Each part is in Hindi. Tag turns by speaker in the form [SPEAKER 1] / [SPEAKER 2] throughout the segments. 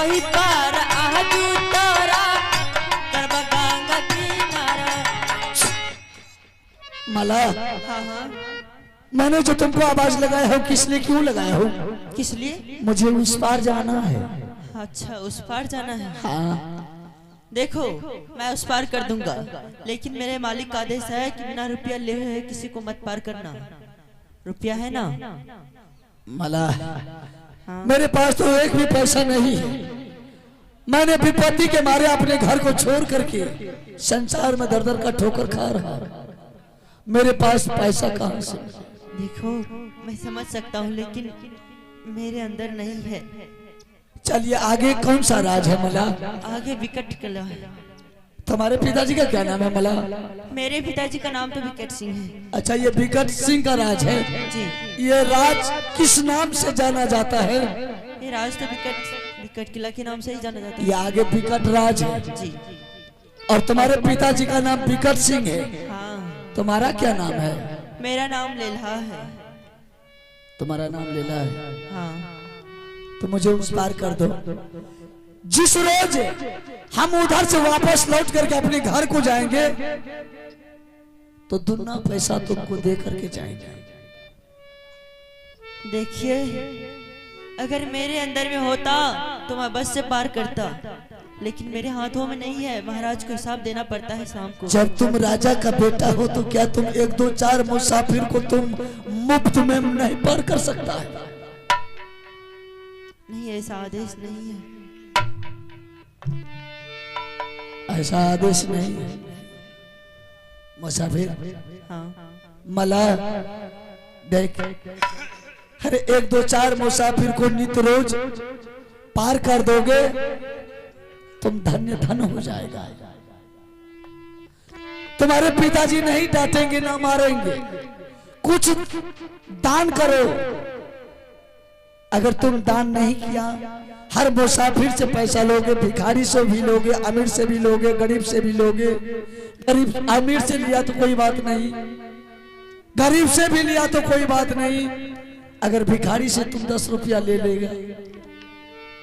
[SPEAKER 1] वही पार आजू तोरा करबा गंगा किनारा।
[SPEAKER 2] मला,
[SPEAKER 1] हाँ हाँ,
[SPEAKER 2] मैंने जो तुमको आवाज लगाया हो किस लिए, क्यों लगाया हो?
[SPEAKER 1] किस लिए?
[SPEAKER 2] मुझे उस पार जाना है।
[SPEAKER 1] अच्छा, उस पार जाना है।
[SPEAKER 2] हाँ।
[SPEAKER 1] देखो, मैं उस पार कर दूंगा, लेकिन मेरे मालिक का आदेश है कि बिना रुपया लिए हुए किसी को मत पार करना। रुपया है ना?
[SPEAKER 2] मला,
[SPEAKER 1] हाँ।
[SPEAKER 2] मेरे पास तो एक भी पैसा नहीं है। मैंने विपत्ति के मारे अपने घर को छोड़ करके संसार में दर दर का ठोकर खा रहा। मेरे पास पैसा कहाँ से?
[SPEAKER 1] देखो, मैं समझ सकता हूँ, लेकिन मेरे अंदर नहीं है।
[SPEAKER 2] चलिए आगे कौन सा राज है मला?
[SPEAKER 1] आगे विकट कला है।
[SPEAKER 2] तुम्हारे पिताजी का क्या नाम है मला?
[SPEAKER 1] मेरे पिताजी का नाम तो विकट सिंह है।
[SPEAKER 2] अच्छा, ये विकट सिंह का राज है
[SPEAKER 1] जी।
[SPEAKER 2] ये राज किस नाम से जाना जाता है?
[SPEAKER 1] ये राज तो विकट किला के नाम से ही जाना जाता
[SPEAKER 2] ये आगे विकट राज है
[SPEAKER 1] जी।
[SPEAKER 2] और तुम्हारे पिताजी का नाम विकट सिंह है।
[SPEAKER 1] हाँ।
[SPEAKER 2] तुम्हारा क्या नाम है?
[SPEAKER 1] मेरा नाम लेल्हा है।
[SPEAKER 2] तुम्हारा नाम लेला है।
[SPEAKER 1] हाँ।
[SPEAKER 2] तो मुझे उस पार कर दो। जिस रोज हम उधर से वापस लौट करके अपने घर को जाएंगे तो दुना पैसा तुमको दे करके जाएंगे।
[SPEAKER 1] देखिए, अगर मेरे अंदर में होता तो मैं बस से पार करता, लेकिन मेरे हाथों में नहीं है। महाराज को हिसाब देना पड़ता है शाम को।
[SPEAKER 2] जब तुम राजा का बेटा हो तो क्या तुम एक दो चार मुसाफिर को तुम मुफ्त में नहीं पार कर सकता है?
[SPEAKER 1] नहीं, ऐसा आदेश नहीं है।
[SPEAKER 2] ऐसा आदेश नहीं है। मुसाफिर,
[SPEAKER 1] हाँ।
[SPEAKER 2] मला, देख, अरे एक दो चार मुसाफिर को नित्य रोज पार कर दोगे तुम धन्य धन हो जाएगा। तुम्हारे पिताजी नहीं डांटेंगे ना मारेंगे। कुछ दान करो। अगर तुम दान नहीं किया, हर मुसाफिर से पैसा लोगे, भिखारी से भी लोगे, अमीर से भी लोगे, गरीब से भी लोगे। गरीब अमीर से लिया तो कोई बात नहीं, गरीब से भी लिया तो कोई बात नहीं। अगर भिखारी से तुम 10 रुपया ले लेगा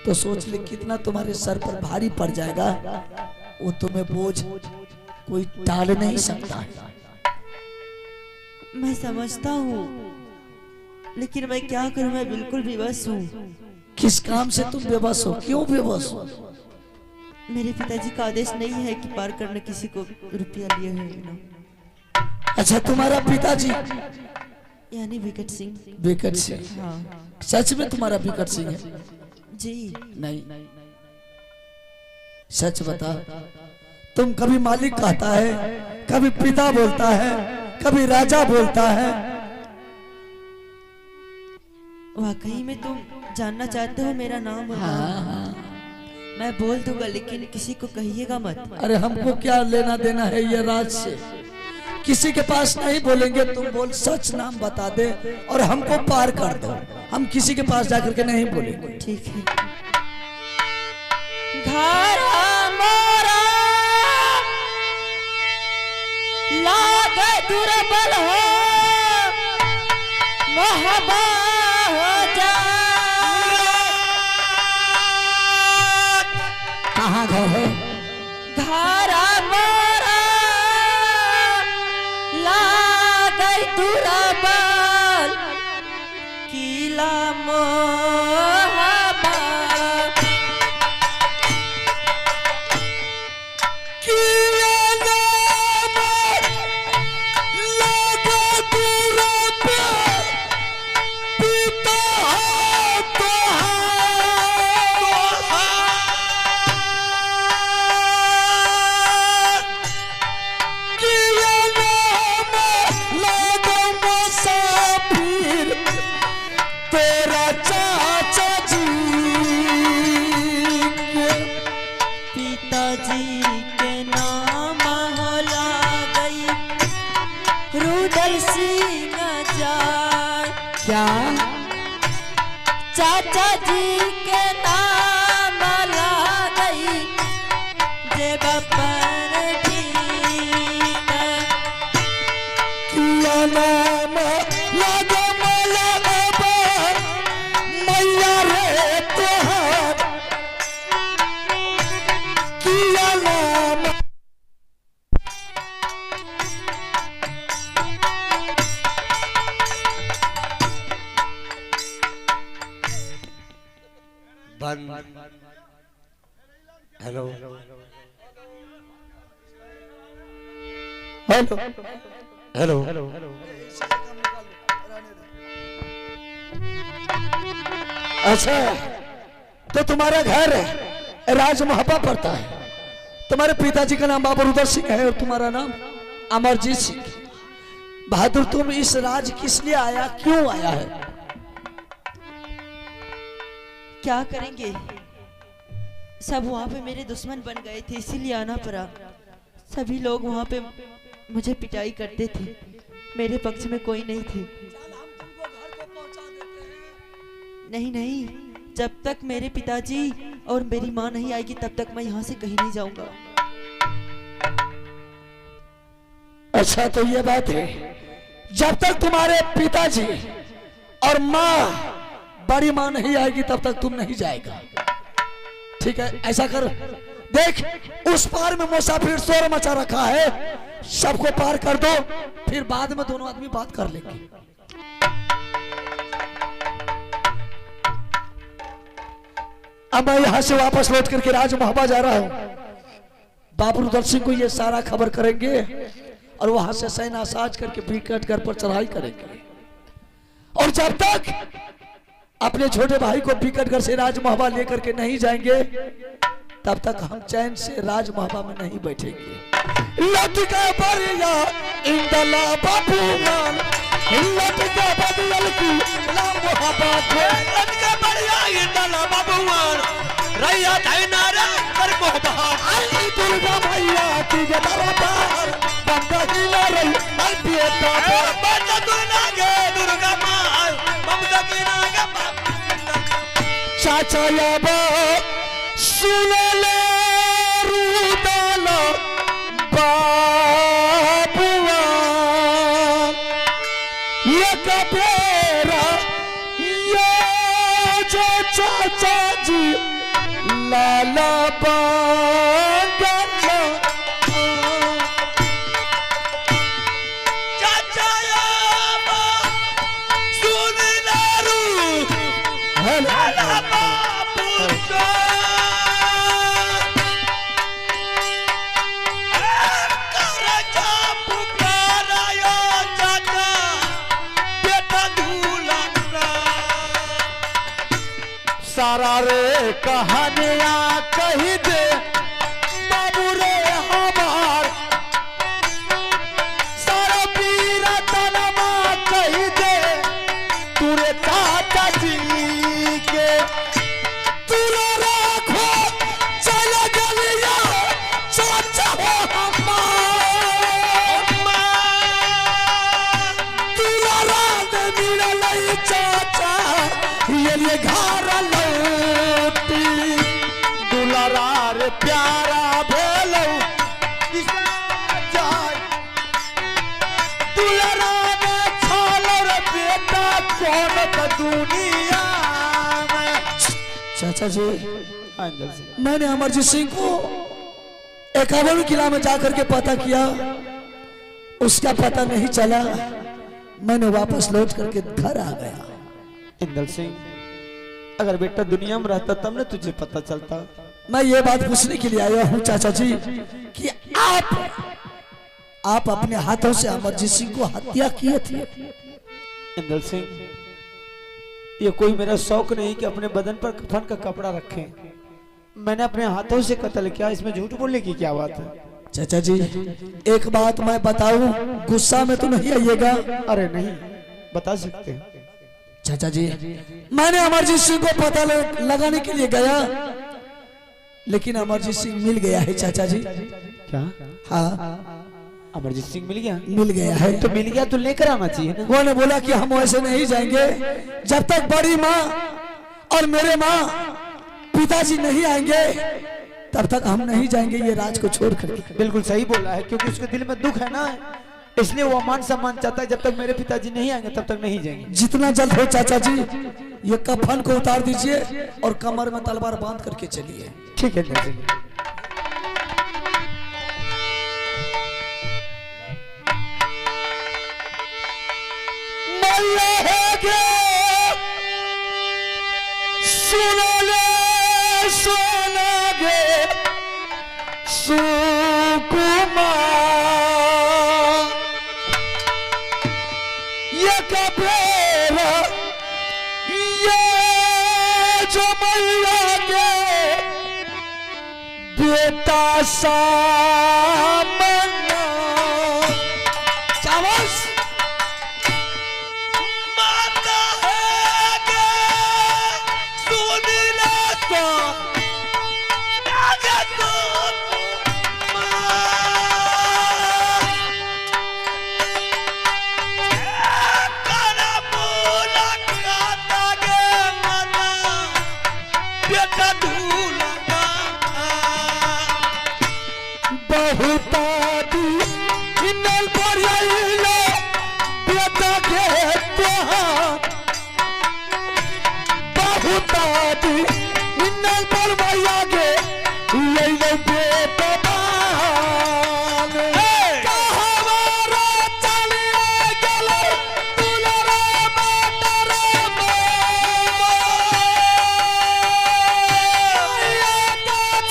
[SPEAKER 2] तो सोच ले कितना तुम्हारे सर पर भारी पड़ जाएगा। वो तुम्हें बोझ कोई टाल नहीं सकता है।
[SPEAKER 1] मैं समझता हूँ, लेकिन मैं क्या करूँ? मैं बिल्कुल बेबस हूँ।
[SPEAKER 2] किस काम से तुम बेबस हो? क्यों बेबस हो?
[SPEAKER 1] मेरे पिताजी का आदेश नहीं है कि पार करने किसी को रुपया लिए हुए ना।
[SPEAKER 2] अच्छा, तुम्हारा पिताजी
[SPEAKER 1] यानी विकट सिंह।
[SPEAKER 2] विकट सिंह?
[SPEAKER 1] हाँ।
[SPEAKER 2] सच में तुम्हारा विकट सिंह है?
[SPEAKER 1] जी।
[SPEAKER 2] नहीं, सच बता। तुम कभी मालिक कहता है, कभी पिता बोलता है, कभी राजा बोलता है।
[SPEAKER 1] वाकई में तुम जानना चाहते हो मेरा नाम?
[SPEAKER 2] हाँ।
[SPEAKER 1] मैं बोल दूंगा, लेकिन किसी को कहिएगा मत।
[SPEAKER 2] अरे हमको क्या लेना देना है ये राज से? किसी के पास नहीं बोलेंगे। तुम बोल, सच नाम बता दे और हमको पार कर दो। हम किसी के पास जाकर के नहीं बोलेंगे।
[SPEAKER 1] ठीक है। घरा मोरा लागे दुर्बल हो, मोहबा हो जा।
[SPEAKER 2] कहाँ घर है?
[SPEAKER 1] घरा मोरा लागे दुर्बल, किला मोहबा। पिताजी के नाम होला गई रुदल सिंह जान।
[SPEAKER 2] क्या?
[SPEAKER 1] चाचा जी के नाम ला गई जेब पर ठीक।
[SPEAKER 2] किया नाम लगे मला मैया रे तोहार हेलो हेलो हेलो हेलो। अच्छा, तो तुम्हारा घर राज मोहब्बा पड़ता है। तुम्हारे पिताजी का नाम बाबा रुद्र सिंह है और तुम्हारा नाम अमरजीत सिंह। बहादुर, तुम इस राज किस लिए आया, क्यों आया है?
[SPEAKER 1] क्या करेंगे, सब वहाँ पे मेरे दुश्मन बन गए थे, इसीलिए आना पड़ा। सभी लोग वहाँ पे मुझे पिटाई करते थे, मेरे पक्ष में कोई नहीं थे। नहीं नहीं, जब तक मेरे पिताजी और मेरी माँ नहीं आएगी तब तक मैं यहाँ से कहीं नहीं जाऊंगा।
[SPEAKER 2] अच्छा, तो ये बात है, जब तक तुम्हारे पिताजी और माँ, बड़ी माँ नहीं आएगी तब तक तुम नहीं जाएगा। ठीक है, ऐसा कर, देख उस पार में मुसाफिर शोर मचा रखा है, सबको पार कर दो, फिर बाद में दोनों आदमी बात कर लेंगे। अब मैं यहां से वापस लौट करके राज मोहब्बा जा रहा हूं। बाबू रुद्र सिंह को ये सारा खबर करेंगे और वहां से सेना साज करके बीकानेर पर चढ़ाई करेंगे। और जब तक अपने छोटे भाई को बीकानेर से राज मोहब्बा लेकर के नहीं जाएंगे तब तक हम चैन से राज मोहब्बा में नहीं बैठेंगे। लटका बढ़िया इंदला बाबू मान, लटका बदल की ला मोहब्बा,
[SPEAKER 3] लटका बढ़िया इंदला बाबू मान, रैया थाइना रे कर मोहब्बा।
[SPEAKER 2] आई दुर्गा मैया की दरबार, बंदा ही ना रही आई बेटा,
[SPEAKER 3] बंदा दुर्गा के दुर्गा मां, बंदा की ना के
[SPEAKER 2] चाचा याबा सुनले रुदाला बाबुआ, ये कबेरा ये जो चाचा जी लाला बांगला।
[SPEAKER 3] चाचा याबा सुन लारू लाला बाबू का करजा पुकाराया चाचा बेटा दूल्हा का।
[SPEAKER 2] सारा रे कहानियां कही दे बाबू रे हमार, सारा पीरा तनमा कही दे तुरे चाचा जी के, तुरे राखो चल गलिया चाचा हो हमार, तुरा रात मिला नहीं चाचा ये घर लौटी, दुलारा रे प्यारा भेलो जाय, दुलारा ने छालो रे बेटा कौन का दुनिया में। चाचा जी, मैंने अमरजीत सिंह को 51 किला में जाकर के पता किया, उसका पता नहीं चला, मैंने वापस लौट करके घर आ गया।
[SPEAKER 4] इंदल सिंह, अगर बेटा दुनिया में रहता तब न तुझे पता चलता।
[SPEAKER 2] मैं ये बात पूछने के लिए आया हूँ चाचा जी कि आप अपने हाथों से अमरजीत सिंह को हत्या किए थे।
[SPEAKER 4] इंदल सिंह, ये कोई मेरा शौक नहीं कि अपने बदन पर कफन का कपड़ा रखें। मैंने अपने हाथों से कत्ल किया, इसमें झूठ बोलने की क्या बात है?
[SPEAKER 2] चाचा जी, एक बात मैं बताऊं, गुस्सा में तो नहीं आइएगा?
[SPEAKER 4] अरे नहीं, बता सकते हैं।
[SPEAKER 2] चाचा जी, मैंने अमरजीत सिंह को पता लगाने के लिए गया, लेकिन अमरजीत सिंह मिल गया है चाचा जी।
[SPEAKER 4] क्या?
[SPEAKER 2] हाँ,
[SPEAKER 4] अमरजीत सिंह मिल गया?
[SPEAKER 2] मिल गया है।
[SPEAKER 4] तो मिल गया तो लेकर आना चाहिए ना।
[SPEAKER 2] वो ने बोला कि हम वैसे नहीं जाएंगे, जब तक बड़ी माँ और मेरे माँ पिताजी नहीं आएंगे तब तक हम नहीं जाएंगे ये राज को छोड़कर।
[SPEAKER 4] बिल्कुल सही बोला है, क्योंकि उसके दिल में दुख है ना, इसलिए वो मान सम्मान चाहता है। जब तक मेरे पिताजी नहीं आएंगे तब तक नहीं जाएंगे।
[SPEAKER 2] जितना जल्द हो चाचा जी ये कफन को उतार दीजिए और कमर में तलवार बांध करके चलिए।
[SPEAKER 4] ठीक है।
[SPEAKER 2] सुनो ले, सुनो गे बेटा सामना चावस
[SPEAKER 3] माता है गे सुनीला तो आगे तो करा बोला खाता गे मना बेटा दूल्हा
[SPEAKER 2] बहुतादी इनल पर आइलो बेटा के त्योहार बहुतादी इनल पर भैया के ले लो बेटा बाल कहवारा चलिए गेलो दुलरा बाटरा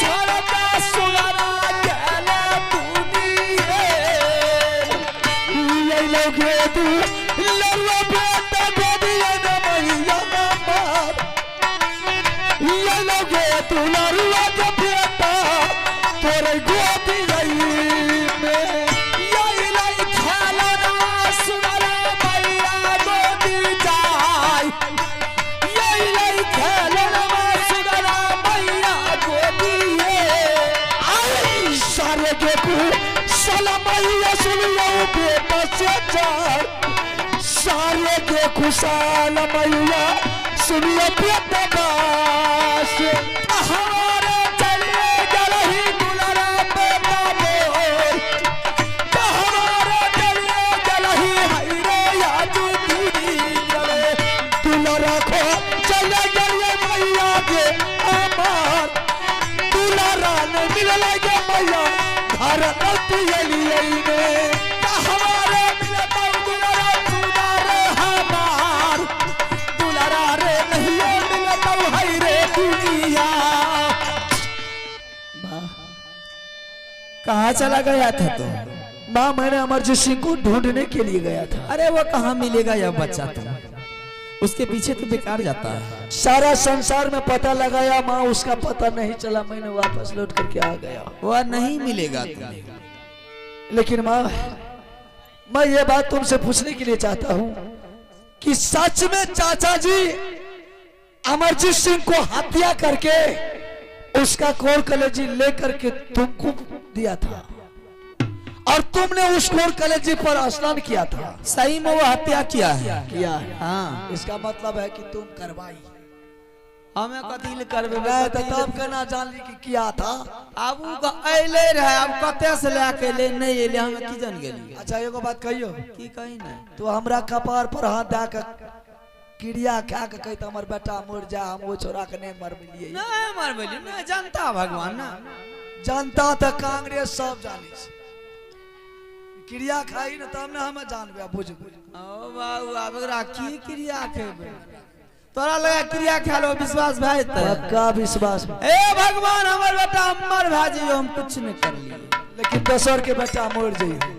[SPEAKER 2] छोड़ता सुगरा गेला दुनिया ले लोगे तू लल्ला बेटा गोदिया न मैया मार ले लोगे तू लल्ला के बेटा तोरे गोदिया में यही लाई खाला ना सुगरा मैया गोदी जाय यही लाई खाला ना सुगरा मैया गोदी आई सारे के तू सला मैया सुनियो बेटा से चार सारे के खुशाल मैया सुनियो बेटा बास हमारे चलिए गलही दुलरा बेटा बोल हमारे चलिए गलही हईरे यादू दीदी गले दुलरा को चले गलिए मैया के अमार दुलरा ने मिलले के मैया घर नती लिए ने हमारे मिलता दुलरा सुधारे हमार दुलरा रे नहीं मिलता है रे दुनिया
[SPEAKER 4] कहाँ चला गया था तो?
[SPEAKER 2] माँ मैंने अमरजीत सिंह को ढूंढने के लिए गया था
[SPEAKER 4] अरे वो कहाँ मिलेगा यह बच्चा तो? उसके पीछे तो बेकार जाता है।
[SPEAKER 2] सारा संसार में पता लगाया माँ उसका पता नहीं चला मैंने वापस लौट करके आ गया
[SPEAKER 4] वह नहीं मिलेगा तुम्हें।
[SPEAKER 2] लेकिन माँ मैं ये बात तुमसे पूछने के लिए चाहता हूँ कि सच में चाचा जी अमरजीत सिंह को हत्या करके उसका कोर कलेजी लेकर के तुमको दिया था और तुमने उस कोर कलेजी पर स्नान किया था
[SPEAKER 4] सही में वो हत्या किया है।
[SPEAKER 2] किया है
[SPEAKER 4] हाँ
[SPEAKER 2] इसका मतलब है कि तुम करवाई
[SPEAKER 4] हमें कथी करबे
[SPEAKER 2] मैं तो तब कहना जान ली कि किया था
[SPEAKER 4] अब उ अइले रहे अब कते से लेके ले नहीं एले हमें की जान गेली।
[SPEAKER 2] अच्छा एगो बात कहियो
[SPEAKER 4] की कही नहीं
[SPEAKER 2] तो हमरा कपार पर हाथ दे के क्रिया खा के कहत हमर बेटा मर जा हम वो छोरा के नहीं मर मिलिए
[SPEAKER 4] नहीं मर बोली नहीं जानता भगवान ना
[SPEAKER 2] जनता तो कांग्रेस सब जानी छै क्रिया खाई न तब न हम जानबे बुझ
[SPEAKER 4] ओ बाबू अब एकरा की क्रिया खेबे तोरा लगा क्रिया खा लो विश्वास भाई त
[SPEAKER 2] पक्का विश्वास
[SPEAKER 4] ए भगवान हमर बेटा अमर भाजी हम कुछ नहीं कर लिए
[SPEAKER 2] लेकिन दोसर के बेटा मर जाइए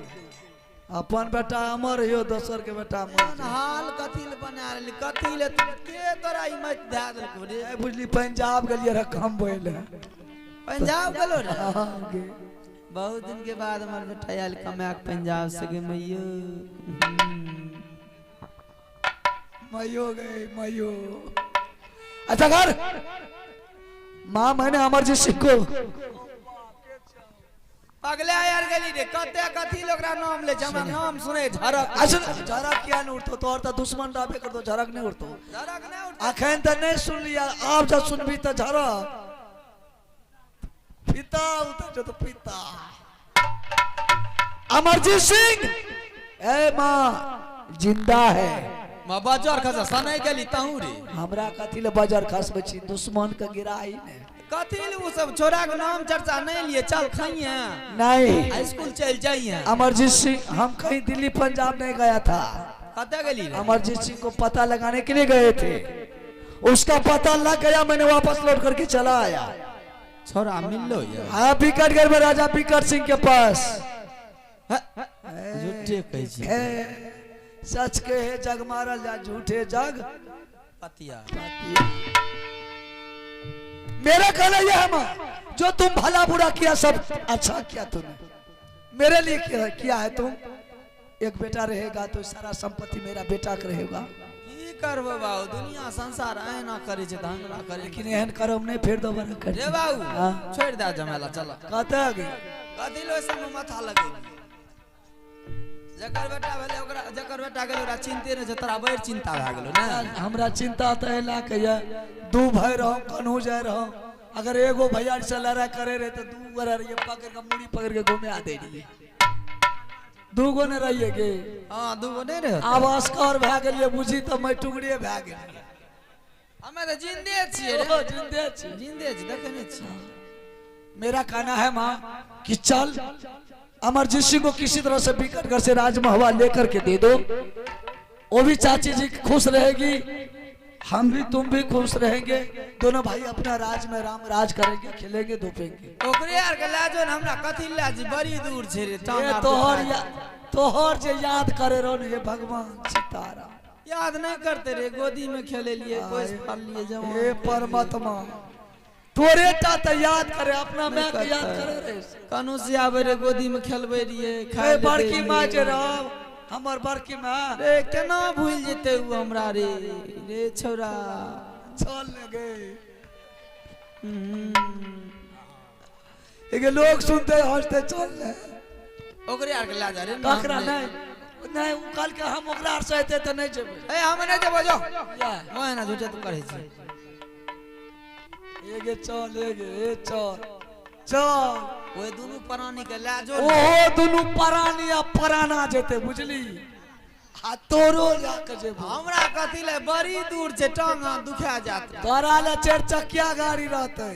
[SPEAKER 2] अपन बेटा अमर हो दोसर के बेटा मर
[SPEAKER 4] हाल कथिल बना रहली कथिल के तोरा ई मत धा देलको रे
[SPEAKER 2] जाइए बुझली पंजाब गेलिए रे काम बोले
[SPEAKER 4] पंजाब गेलो रे
[SPEAKER 2] हाँ गे
[SPEAKER 4] बहुत दिन के बाद हमर बेटा आयल कमा के पंजाब से गे मैयो
[SPEAKER 2] मयो गए मयो अच्छा कर माँ मैंने अमरजीत सिंह को
[SPEAKER 4] पगले यार गली रे कते कथी लोकरा नाम ले हमरा नाम सुने झरक
[SPEAKER 2] अच्छा झरक क्या नहीं उठतो तोर तो दुश्मन डाबे कर दो झरक नहीं उठतो
[SPEAKER 4] झरक नहीं उठ
[SPEAKER 2] अखन तो नहीं सुन लिया आप जब सुनबी तो झरक पिता उतर जो तो पिता अमरजीत सिंह ए माँ जिंदा है
[SPEAKER 4] मां बाजार खसा सने गेली ताहू रे
[SPEAKER 2] हमरा कथी ले बाजार खास बची दुश्मन का गिराई ने
[SPEAKER 4] कथी ले वो सब छोरा के नाम चर्चा नहीं लिए चल खाइए
[SPEAKER 2] नहीं
[SPEAKER 4] स्कूल चल जाइए
[SPEAKER 2] अमरजीत सिंह हम कहीं दिल्ली पंजाब नहीं गया था
[SPEAKER 4] कते गेली रे
[SPEAKER 2] अमरजीत सिंह को पता लगाने के लिए गए थे उसका पता लग गया मैंने वापस लौट करके चला आया
[SPEAKER 4] छोरा मिल लो यार
[SPEAKER 2] हाँ बिकटगढ़ में राजा बिकट सिंह के पास
[SPEAKER 4] झूठे कही छी
[SPEAKER 2] सच के है जग मारल जा झूठे जग
[SPEAKER 4] पतिया
[SPEAKER 2] मेरा कहना यह है माँ, जो तुम भला बुरा किया सब अच्छा किया तुमने, मेरे लिए किया है तुम। एक बेटा रहेगा तो सारा संपत्ति मेरा बेटा का रहेगा।
[SPEAKER 3] की करबो बाबू, दुनिया संसार एना करे छे त हमरा करे,
[SPEAKER 2] लेकिन एहन करम नहीं फिर दोबारा कर
[SPEAKER 3] रे बाबू
[SPEAKER 2] हाँ।
[SPEAKER 3] छोड़ दे जमेला, चल
[SPEAKER 2] कहते आगे
[SPEAKER 3] कथी लो सब माथा लगे। जकर बेटा भेले ओकरा, जकर बेटा गेल ओकरा चिंते नै छै, तोरा बड़ चिंता भए गेलो ना।
[SPEAKER 2] हमरा चिंता तो है ला के दू भाई रहो कन्हू जाए रहो, अगर एगो भैया से लड़ाई करे रहे तो दू गो रहिए पकड़ के मुड़ी पकड़ के घूमे आ दे रही, दू गो ने रहिए गे।
[SPEAKER 3] हां दूगो नै रहे,
[SPEAKER 2] आब अस्कर भए गेलिए बुझी तो मैं टुकड़े भए गेलिए।
[SPEAKER 3] हमे त जिंदे छियै रे,
[SPEAKER 2] ओ जिंदे छी,
[SPEAKER 3] जिंदे छी, देखे नै छी।
[SPEAKER 2] मेरा कहना है माँ कि चल अमरजीत सिंह को किसी तरह से बिकटगढ़ से राजमहल लेकर के दे दो, वो भी चाची जी खुश रहेगी, हम भी तुम भी खुश रहेंगे, दोनों भाई अपना राज में राम राज करेंगे, खेलेंगे धूपेंगे।
[SPEAKER 3] ओकरे आर के लाजो न हमरा कथी लाज, बड़ी दूर छै रे
[SPEAKER 2] ये
[SPEAKER 3] टांगा
[SPEAKER 2] तोहर जे याद करे रहो ने भगवान सीताराम,
[SPEAKER 3] याद नहीं करते रे, गोदी में खेले लिए कोई पाल लिए जवान।
[SPEAKER 2] हे परमात्मा तोरे टा तो याद करे, अपना मैं के याद करे रे।
[SPEAKER 3] कनु से आवे रे गोदी में खेलबे रिए, खाए
[SPEAKER 2] हे बड़की माँ जे रहो, हमर बड़की माँ
[SPEAKER 3] रे केना भूल जेते उ हमरा रे, रे छोरा
[SPEAKER 2] चल लगे। एक लोग सुनते हंसते चल ले,
[SPEAKER 3] ओकरे आर के लाज रे
[SPEAKER 2] ककरा नहीं नहीं कल के हम ओकरा आर से एते त नहीं जेबे।
[SPEAKER 3] ए हम नहीं जेबो जो,
[SPEAKER 2] या
[SPEAKER 3] मोय ना झूठे तू करे छी।
[SPEAKER 2] एगे चल एगे चल चल,
[SPEAKER 3] ओए दोनों प्राणी के लाजो
[SPEAKER 2] ओहो दुनु परानी आ पराना जेते बुझली, आ तोरो जाके जेबो।
[SPEAKER 3] हमरा कथी ले बड़ी दूर छै, टांगा दुखा जात।
[SPEAKER 2] तोरा ले चार चकिया गाड़ी रहते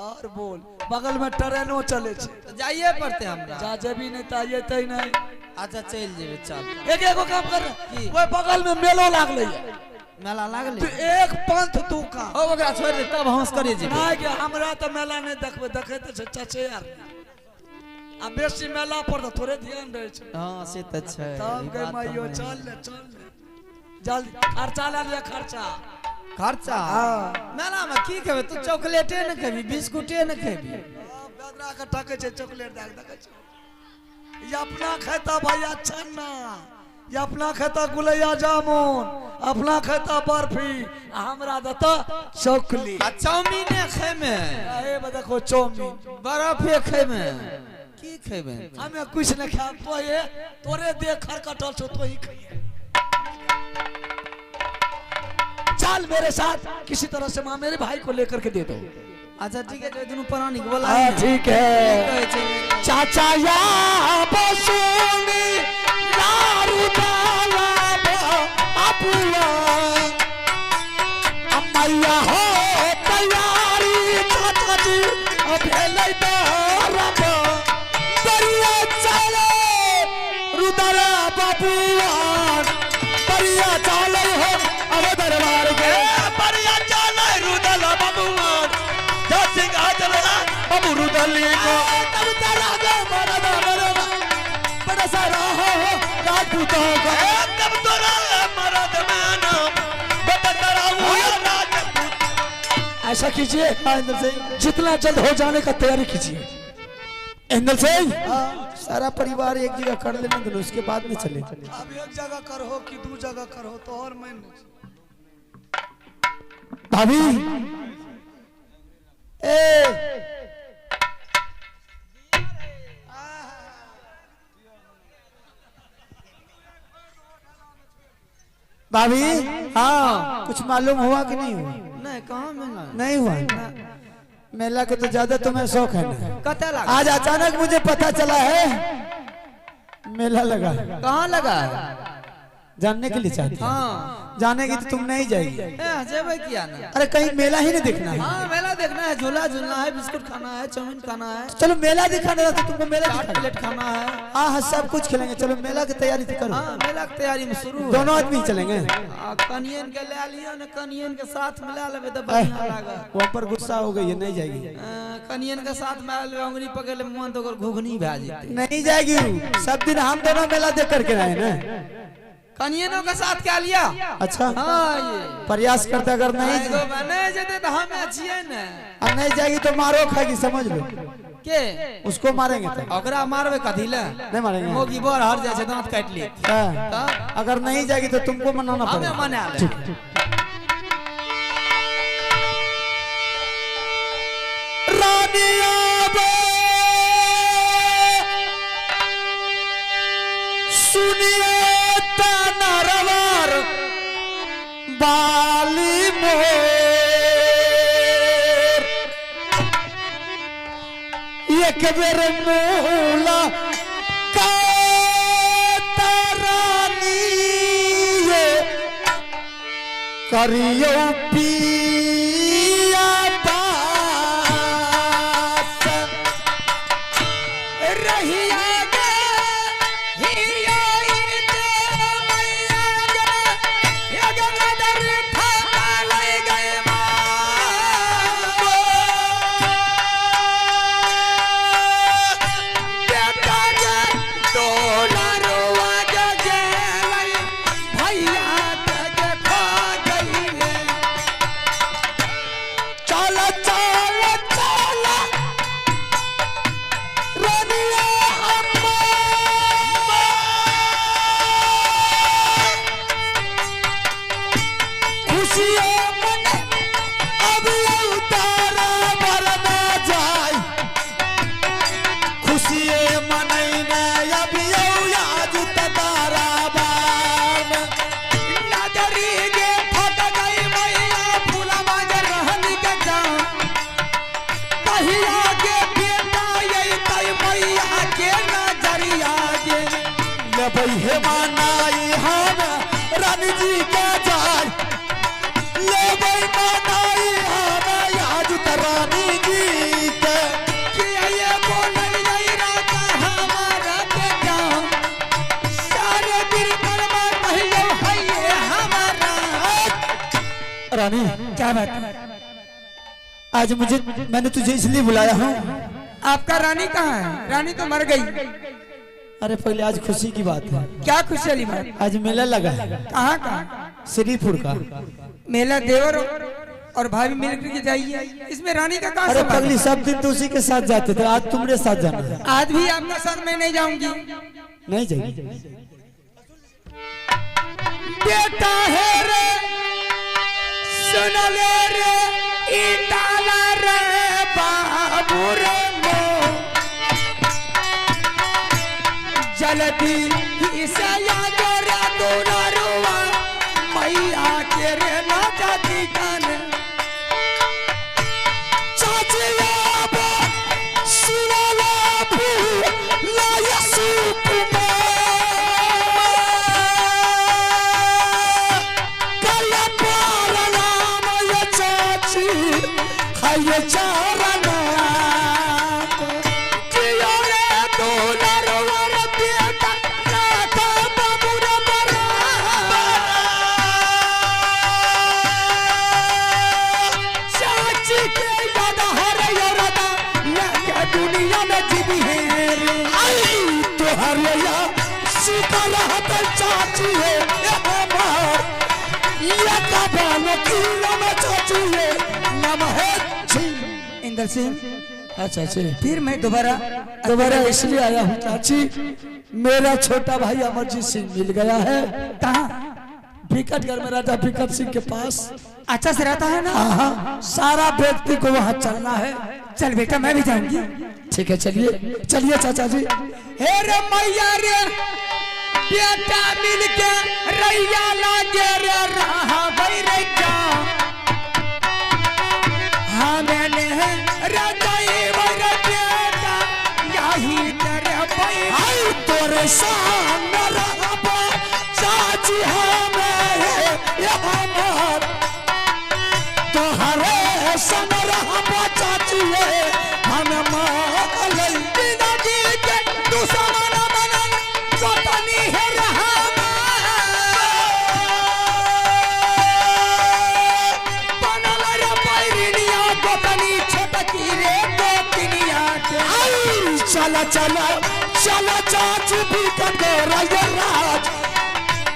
[SPEAKER 2] और बोल बगल में ट्रेनो चले छे,
[SPEAKER 3] तो जाइए पड़ते हमरा।
[SPEAKER 2] जा जेबी नहीं त आइते नहीं।
[SPEAKER 3] अच्छा चल जेबे, चल
[SPEAKER 2] एक एगो काम कर,
[SPEAKER 3] की?
[SPEAKER 2] ओए बगल में मेलो लागले है,
[SPEAKER 3] मेला
[SPEAKER 2] तू
[SPEAKER 3] लागले
[SPEAKER 2] एक पंथ तू का
[SPEAKER 3] ओ ओकरा छोड़ दे, तब हंस करे जेबे।
[SPEAKER 2] नहीं के हमरा तो मेला नहीं देखबे, देखे तो चाचे यार आ बेसी मेला पर तो थोड़े ध्यान रहे छे।
[SPEAKER 3] हां से त छै,
[SPEAKER 2] तब गए माइयो चल ले जल्दी, खर्चा ला ले खर्चा।
[SPEAKER 3] खर्चा
[SPEAKER 2] हाँ।
[SPEAKER 3] मेला में की खेबे तू, चॉकलेटे न खेबी, बिस्कुटे न खेबी।
[SPEAKER 2] बेदरा के टके छे चॉकलेट दाग देखे छे, ये अपना खाता भैया छन्ना, ये अपना खाता गुलैया जामुन, अपना खाता बर्फी, हमरा देता चॉकलेट।
[SPEAKER 3] आ चाउमीन खेमे,
[SPEAKER 2] ए देखो चाउमीन
[SPEAKER 3] बर्फे खेमे, की खेबे?
[SPEAKER 2] हमें कुछ न खा, तो ये तोरे देख खर कटल छो तो ही खाइए। चल मेरे साथ किसी तरह से माँ मेरे भाई को लेकर के दे दो।
[SPEAKER 3] अच्छा ठीक है, जो दोनों प्राणी को बोला
[SPEAKER 2] हाँ ठीक है।
[SPEAKER 3] कहे छै
[SPEAKER 2] चाचा या बसुनी लारू दाला अपुआ अम्मैया हो तैयारी चाचा जी भेलै दरब दरिया चले रुदरा बाबुआ दरिया चले हो अब दरबार के
[SPEAKER 3] बढ़िया चले रुदल बाबूआन, जो सिंह चला बाबू रुदली को
[SPEAKER 2] तब तेरा गो मरदा मरदा बड़ा सारा हो राजपूतों का
[SPEAKER 3] तब तोरा मरद मानो बतरा हुआ राजपूत।
[SPEAKER 2] ऐसा कीजिए इंदल सिंह, जितना जल्द हो जाने का तैयारी कीजिए। इंदल सिंह
[SPEAKER 4] सारा परिवार एक जगह कर लेने दो, उसके बाद में चले।
[SPEAKER 2] अब एक जगह करो कि दू जगह करो तो और मैं
[SPEAKER 4] भाभी ए भाभी, हाँ कुछ मालूम हुआ कि नहीं हुआ?
[SPEAKER 3] नहीं कहां मिला,
[SPEAKER 4] नहीं हुआ मेला के तो ज्यादा तुम्हें शौक है ना।
[SPEAKER 3] कते लगा,
[SPEAKER 4] आज अचानक मुझे पता चला है मेला लगा।
[SPEAKER 3] कहां लगा?
[SPEAKER 4] जानने के लिए चाहती है?
[SPEAKER 3] हां
[SPEAKER 4] जाने की तो तुम नहीं जाएगी।
[SPEAKER 3] जेबे किया ना।
[SPEAKER 4] अरे कहीं मेला ही नहीं देखना है?
[SPEAKER 3] हाँ मेला देखना है, झूला झूलना है, बिस्कुट खाना है, चाउमीन खाना है,
[SPEAKER 4] चलो मेला दिखाना था, तो तुमको मेला
[SPEAKER 3] चाट
[SPEAKER 4] दिखाना।
[SPEAKER 3] प्लेट खाना है।
[SPEAKER 4] हाँ हाँ सब कुछ खेलेंगे, चलो मेला की तैयारी तो करो।
[SPEAKER 3] हाँ मेला की तैयारी में शुरू है।
[SPEAKER 4] दोनों आदमी चलेंगे।
[SPEAKER 3] कनियन के ले लियो ना, कनियन के साथ मिला लेबे तो बढ़िया लागा।
[SPEAKER 4] वहाँ पर गुस्सा हो गई है, नहीं जाएगी।
[SPEAKER 3] कनियन के साथ में लेबे, उंगली पकड़ ले मुंह तो ओकर घुघनी भा जेते।
[SPEAKER 4] नहीं जाएगी, सब दिन हम दोनों मेला देख करके आए ना।
[SPEAKER 3] कनियनों के साथ क्या लिया?
[SPEAKER 4] अच्छा
[SPEAKER 3] हाँ ये
[SPEAKER 4] प्रयास करते, अगर नहीं
[SPEAKER 3] एगो बने जते तो हम अच्छिए न।
[SPEAKER 4] अब नहीं जाएगी तो मारो खाएगी, समझ लो।
[SPEAKER 3] के
[SPEAKER 4] उसको मारेंगे तो
[SPEAKER 3] ओकरा मारबे कथी ले?
[SPEAKER 4] नहीं मारेंगे।
[SPEAKER 3] मोगी बोर हर जाए छे, दांत काट लिए।
[SPEAKER 4] हाँ। अगर नहीं जाएगी तो तुमको मनाना
[SPEAKER 3] हमें
[SPEAKER 4] पड़ेगा।
[SPEAKER 3] मना ले।
[SPEAKER 2] सुनिए नरवर बाली मोर, एक बेर मूला का तारानी करियो पिया बास रहिया हे मनाई हम रानी जी के जाय, ले मनाई हम आज रानी जी के। ये बोलल जाई रात हमारा के जान, सारे दिन करवा कहियो है हमारा।
[SPEAKER 4] रानी
[SPEAKER 2] क्या बात?
[SPEAKER 4] आज मैंने तुझे इसलिए बुलाया हूँ।
[SPEAKER 3] आपका रानी कहाँ है? रानी तो मर गई।
[SPEAKER 4] अरे पहले आज खुशी की बात है।
[SPEAKER 3] क्या खुशी वाली बात?
[SPEAKER 4] आज मेला लगा है।
[SPEAKER 3] कहाँ कहाँ?
[SPEAKER 4] श्रीपुर का
[SPEAKER 3] मेला देवर और भाभी मिलकर के जाइए। इसमें रानी का कहाँ
[SPEAKER 4] अरे
[SPEAKER 3] संबंध?
[SPEAKER 4] पगली सब दिन तो उसी के साथ जाते थे, आज तुम्हारे साथ जाना है।
[SPEAKER 3] आज भी आपका साथ मैं नहीं जाऊंगी।
[SPEAKER 4] नहीं जाएगी।
[SPEAKER 2] बेटा है रे सुन ले रे इताला रे बाबू रे मो, जल्दी इसे याद रे दुलारुआ मैया के रे ना जाती कान। चाची बाबा सुनाला भी लाया सूप में कला पारा नाम ये चाची है ये चारा नाम जियो रे दुलारुआ रे बेटा राधा बाबू रे बरा चाची के याद हर योरदा लगे दुनिया में जीवी है रे। आई तो हर या सीता रहत चाची है ये हमार ये कबान की नाम चाची है नाम है जी
[SPEAKER 3] इंदर सिंह,
[SPEAKER 2] अच्छा अच्छा
[SPEAKER 3] फिर मैं दोबारा
[SPEAKER 2] इसलिए आया हूँ चाची, मेरा छोटा भाई अमरजीत सिंह मिल गया है।
[SPEAKER 3] कहाँ?
[SPEAKER 2] विकटगढ़ में राजा विकट सिंह के पास।
[SPEAKER 3] अच्छा से रहता है ना?
[SPEAKER 2] हाँ, सारा व्यक्ति को वहाँ चलना है।
[SPEAKER 3] चल बेटा मैं भी जाऊंगी।
[SPEAKER 2] ठीक है चलिए चलिए चाचा जी। हे रे मैया रे बेटा मिल के रैया लागे रे रहा भाई रे क्या हाँ मैंने रजाई मेरे बेटा यही तेरे भाई आई तोरे सामने रहा चाची हमें ये हमार तोहरे संग रहा चाची है हम मालई जिंदगी के दुश्मन बनल गोतनी है रहा बनल रे पैरिनिया गोतनी छोटकी रे गोतनिया के आई चला चला चला चाची भी कर राज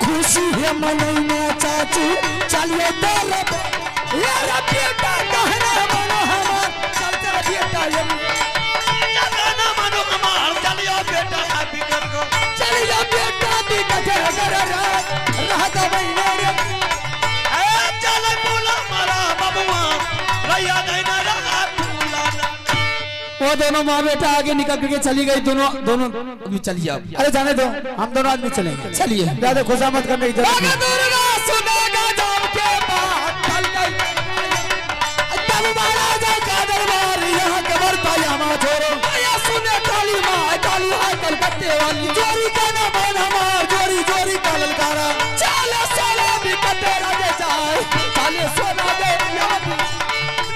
[SPEAKER 2] खुशी है मनैया चाची चलिए तेरे बेटा कहना मानो हमार चल तेरा बेटा
[SPEAKER 3] ना मानो हमार चलियो बेटा अभी कर को
[SPEAKER 2] चलिए बेटा दी कटे अगर रहा का महीने रे
[SPEAKER 3] ए चल बोला मारा बाबूआ रैया देना रा बोला
[SPEAKER 2] वो दोनों माँ बेटा आगे निकल के चली गई दोनों दोनों भी चलिए आप
[SPEAKER 4] अरे जाने दो, हम दोनों आदमी चलेंगे।
[SPEAKER 2] चलिए
[SPEAKER 4] ज्यादा खुशामद करने की जरूरत नहीं।
[SPEAKER 2] सुनेगा जाम के बात चल गई तब महाराजा का दरबार यहाँ कबर पायामा छोड़ो आया सुने काली माँ काली हाय कलकत्ते वाली जोरी का ना मान हमार जोरी जोरी का ललकारा चाले साले भी कटे राजे जाए चाले सोना दे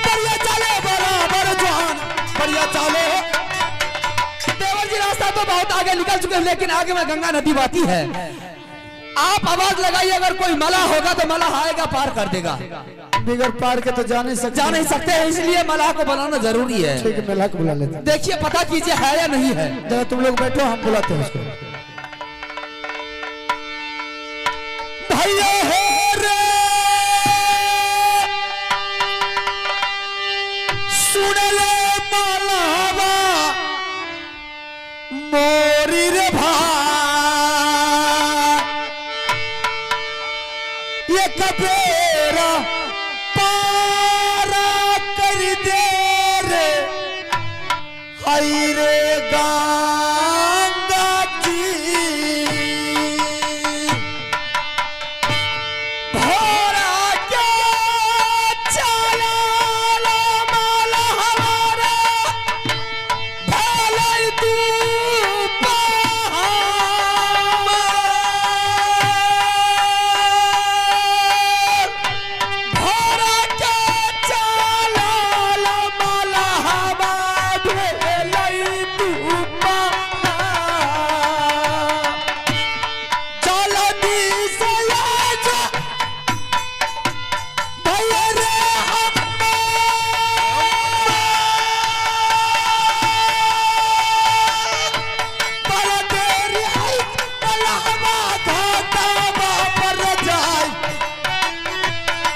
[SPEAKER 2] बढ़िया चले बराबर जवान बढ़िया चले देवर जी रास्ता तो बहुत आगे निकल चुके हैं लेकिन आगे में गंगा नदी बहती है। आप आवाज लगाइए अगर कोई मलाह होगा तो मलाह आएगा पार कर देगा।
[SPEAKER 4] बिगर पार के तो जा नहीं
[SPEAKER 2] सकते हैं इसलिए मलाह को बुलाना जरूरी है।
[SPEAKER 4] ठीक है, मेला को बुला लेते हैं।
[SPEAKER 2] देखिए पता कीजिए है या नहीं है।
[SPEAKER 4] जरा तुम लोग बैठो, हम बुलाते हैं उसको।
[SPEAKER 2] भैया हो रे सुन ले मलावा मोरी रे ये कबेरा पारा कर दे रे हाय रे गंगा जी भोरा के चला ला माला हमारा भले तू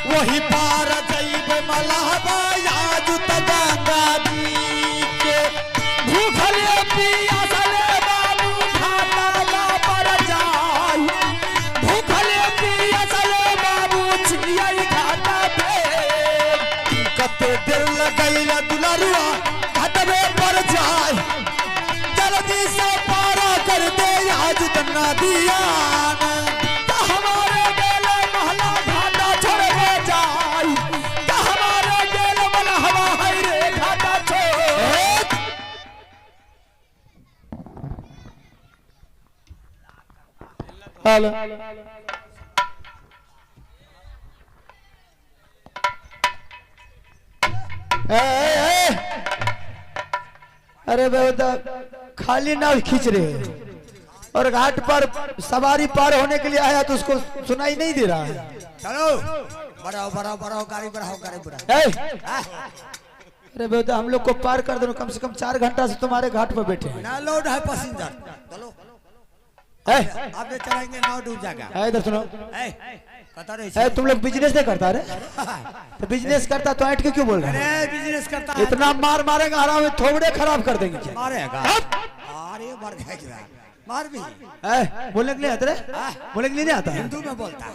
[SPEAKER 2] वही पार जैब मलहबा आज त गंगा जी के भूखले पियासले बाबू घाटा पर जाय भूखले पियासले बाबू छियै घाटा पे कते देर लगैला दुलरुआ घाटवे पर जाय जल्दी से पार कर दे आज त नदियान
[SPEAKER 4] हेलो अरे बेटा खाली नाव खींच रहे हैं और घाट पर सवारी पार होने के लिए आया तो उसको सुनाई नहीं दे रहा है।
[SPEAKER 2] चलो बढ़ाओ बढ़ाओ बढ़ाओ गाड़ी बढ़ाओ
[SPEAKER 4] अरे बेटा हम लोग को पार कर दो, कम से कम 4 घंटा से तुम्हारे घाट पर बैठे हैं।
[SPEAKER 2] ना लोड है पैसेंजर चलो आप चलाएंगे नाव डूब जाएगा।
[SPEAKER 4] इधर सुनो तुम लोग बिजनेस नहीं करता रे तो बिजनेस करता तो ऐट के क्यों बोल रहे हैं?
[SPEAKER 2] बिजनेस करता
[SPEAKER 4] इतना मार मारेगा हरा में थोबड़े खराब कर देंगे।
[SPEAKER 2] मारेगा अरे मार भी
[SPEAKER 4] बोलने के लिए आता रे बोलने के लिए नहीं आता
[SPEAKER 2] हिंदू में बोलता है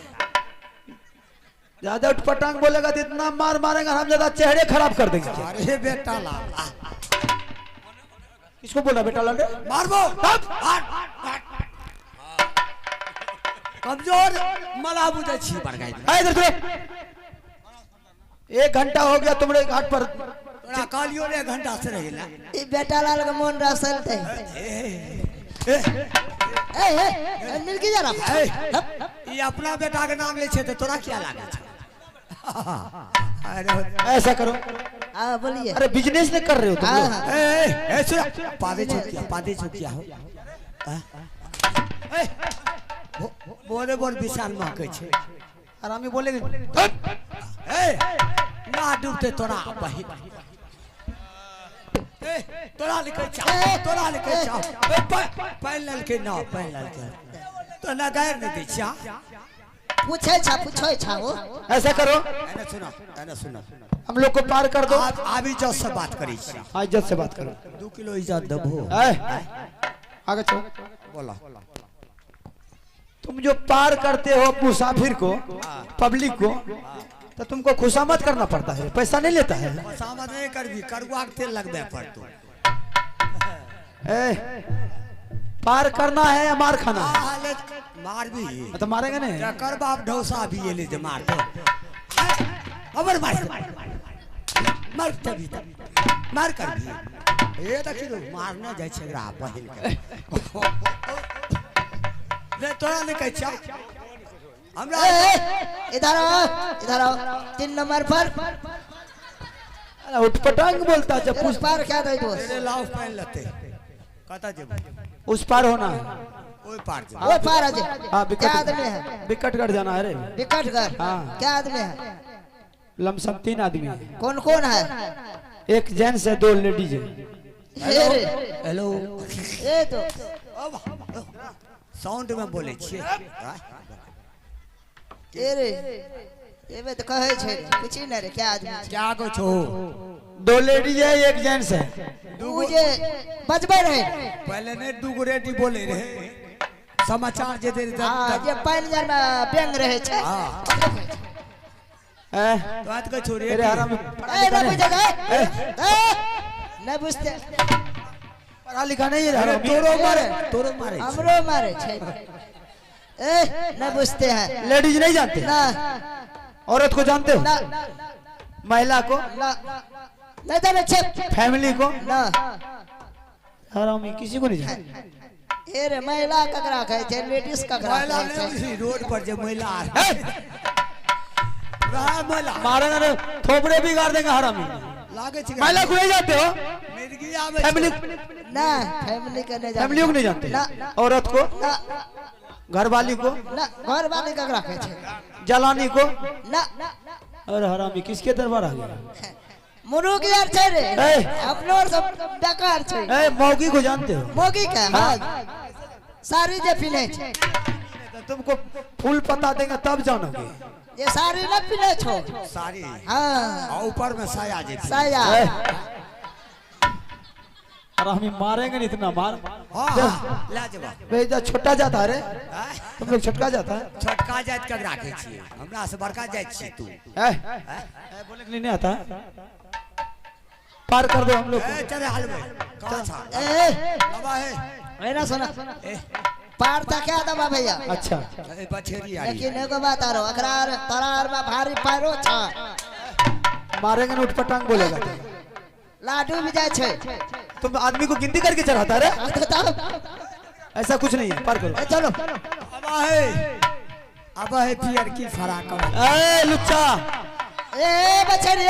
[SPEAKER 4] ज्यादा उठपटांग बोलेगा तो इतना मार मारेगा हम ज्यादा चेहरे खराब कर देंगे।
[SPEAKER 2] अरे बेटा लाल
[SPEAKER 4] किसको बोला बेटा लाल
[SPEAKER 2] मारबो कमजोर मला बुझे छी पर गए
[SPEAKER 4] इधर सुनो 1 घंटा हो गया तुम्हारे घाट पर
[SPEAKER 2] कालियो ने 1 घंटा से रहिला
[SPEAKER 5] ई बेटा लाल का मन रसल थे मिल के जा रहा
[SPEAKER 2] ये अपना बेटा के नाम ले छे तो तोरा क्या लागे छे? अरे
[SPEAKER 4] ऐसा करो
[SPEAKER 5] हां बोलिए।
[SPEAKER 4] अरे बिजनेस नहीं कर रहे हो तुम लोग?
[SPEAKER 2] ए सुन पादे चुकिया हो बोले बोल विशाल माके छे
[SPEAKER 4] आरामी बोलेंगे
[SPEAKER 2] ना डूबते तोरा बही तोरा लिखे चाहो पहन लल के ना पहन लल के
[SPEAKER 3] तो ना गैर नहीं दी छा
[SPEAKER 5] पूछे छा हो
[SPEAKER 4] ऐसा करो,
[SPEAKER 3] एने सुना
[SPEAKER 4] हम लोग को पार कर दो।
[SPEAKER 3] आप अभी जो से बात करी छी
[SPEAKER 4] हाँ, इज्जत से बात करो।
[SPEAKER 3] 2 किलो इज्जत दबो।
[SPEAKER 4] आगे चलो।
[SPEAKER 3] बोला
[SPEAKER 4] तुम जो पार करते हो मुसाफिर को, पब्लिक को, तो तुमको खुशामद करना पड़ता है, पैसा नहीं लेता है।
[SPEAKER 3] सामत नहीं कर भी कड़वा के तेल लगबे पर तू
[SPEAKER 4] पार करना है या मार खाना है?
[SPEAKER 3] हाले मार भी
[SPEAKER 4] तो मारेंगे नहीं।
[SPEAKER 3] कर बाप ढौसा भी ये ले जे मार दो अबर मार तभी मार कर भी ये देखियो मारने जाय छै रा बहिन के ले तोरा ने कहै छ हमरा
[SPEAKER 5] इधर आओ 3 नंबर पर
[SPEAKER 4] उठपटांग बोलता है। जब
[SPEAKER 5] उस पार क्या दे दोस्त
[SPEAKER 3] तेरे लाव पहन लेते कता जब
[SPEAKER 4] उस पार होना है।
[SPEAKER 3] ओए पार जा
[SPEAKER 5] वो पार आज
[SPEAKER 4] हाँ,
[SPEAKER 5] क्या आदमी है
[SPEAKER 4] विकटगढ़ जाना है रे।
[SPEAKER 5] विकटगढ़
[SPEAKER 4] हाँ।
[SPEAKER 5] क्या आदमी है
[SPEAKER 4] लमसम 3 आदमी है,
[SPEAKER 5] कौन कौन है
[SPEAKER 4] एक जेंट्स है, 2 लेडीज है।
[SPEAKER 3] हेलो
[SPEAKER 5] ये तो
[SPEAKER 3] साउंड में बोले छिए
[SPEAKER 5] ये रे ये में तो कहे छे पूछी ना रे क्या आदमी छे?
[SPEAKER 3] क्या को छो
[SPEAKER 4] 2 लेडीज है, एक जेंट्स है।
[SPEAKER 5] तू जे बजबे रहे
[SPEAKER 3] पहले ने दुगो रेडी बोले रहे समाचार जे दे
[SPEAKER 5] हां जे पैनजर में बेंग रहे छे
[SPEAKER 3] बात को छोड़िए
[SPEAKER 4] अरे आराम
[SPEAKER 5] ए ना बुझे ना बुझते
[SPEAKER 4] पढ़ा लिखा नहीं है।
[SPEAKER 3] अरे तोरो मारे
[SPEAKER 5] हमरो मारे छे ए ना बुझते हैं
[SPEAKER 4] लेडीज नहीं जानते,
[SPEAKER 5] ना
[SPEAKER 4] औरत को जानते हो,
[SPEAKER 5] ना
[SPEAKER 4] महिला को,
[SPEAKER 5] ना नहीं जाने छे
[SPEAKER 4] फैमिली को।
[SPEAKER 5] ना
[SPEAKER 4] हरामी किसी को नहीं जानते।
[SPEAKER 5] ए रे महिला ककरा कहे छे लेडीज ककरा
[SPEAKER 3] महिला
[SPEAKER 5] कहे छे
[SPEAKER 3] ने रोड पर जे महिला रहा महिला
[SPEAKER 4] मारेंगे ना, थोपड़े बिगाड़ देंगे हरामी।
[SPEAKER 3] लागे छी
[SPEAKER 4] महिला को नहीं जानते हो,
[SPEAKER 3] मिर्गी आवे
[SPEAKER 4] फैमिली
[SPEAKER 5] ना फैमिली के नहीं
[SPEAKER 4] फैमिली को नहीं जानते,
[SPEAKER 5] ना
[SPEAKER 4] औरत को,
[SPEAKER 5] ना
[SPEAKER 4] घरवाली को,
[SPEAKER 5] ना घर वाले ककरा कहे छे
[SPEAKER 4] जलानी को।
[SPEAKER 5] ना
[SPEAKER 4] अरे हरामी किसके दरबार आ गया?
[SPEAKER 5] मुर्ग यार छे रे
[SPEAKER 4] ए।
[SPEAKER 5] अपनो सब बेकार छे
[SPEAKER 4] ए, मौगी को जानते हो?
[SPEAKER 5] मोगी का हां साड़ी जे पिने छे
[SPEAKER 4] तो तुमको फूल पता देंगे तब जानोगे।
[SPEAKER 5] ये साड़ी न पिने छो
[SPEAKER 3] सारी
[SPEAKER 5] हां
[SPEAKER 3] और ऊपर में साया जे
[SPEAKER 5] साया
[SPEAKER 4] ए, हरामी मारेंगे नहीं, इतना मार।
[SPEAKER 3] हां ला जबा
[SPEAKER 4] बेजा छोटा जाता है रे, तुम लोग छोटका जाता है।
[SPEAKER 3] छोटका जात के राखे छी हमरा से बड़का जात छी तू
[SPEAKER 4] बोले के लिए नहीं आता है? पार कर दो हम लोग को।
[SPEAKER 3] चले हलवे कहां था
[SPEAKER 5] ए
[SPEAKER 3] बाबा है
[SPEAKER 5] ए ना सुना पार था क्या दबा भैया
[SPEAKER 4] अच्छा,
[SPEAKER 3] ए बछेरी आई
[SPEAKER 5] लेकिन एगो बात आरो अकरार तरार में भारी पैरो छा
[SPEAKER 4] मारेंगे ना उठपटांग बोलेगा तो।
[SPEAKER 5] लाडू भी जाय छे
[SPEAKER 4] तुम आदमी को गिनती करके चढ़ाता है रे?
[SPEAKER 5] बताओ
[SPEAKER 4] ऐसा कुछ नहीं है, पार करो।
[SPEAKER 5] चलो
[SPEAKER 3] अब है पियर की फराक
[SPEAKER 4] ए लुच्चा,
[SPEAKER 5] ए बछड़ी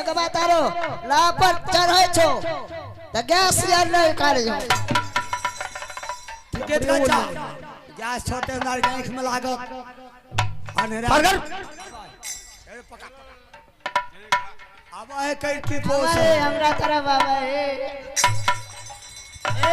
[SPEAKER 5] एगो बात आरो ला पर चढ़ै छो त गैस यार नहीं काढ़ जो
[SPEAKER 3] टिकट का चा गैस छोटे नार आंख में लागत अनहेरा
[SPEAKER 4] पार कर।
[SPEAKER 3] अब है कई की पोस
[SPEAKER 5] हमरा तरफ बाबा ए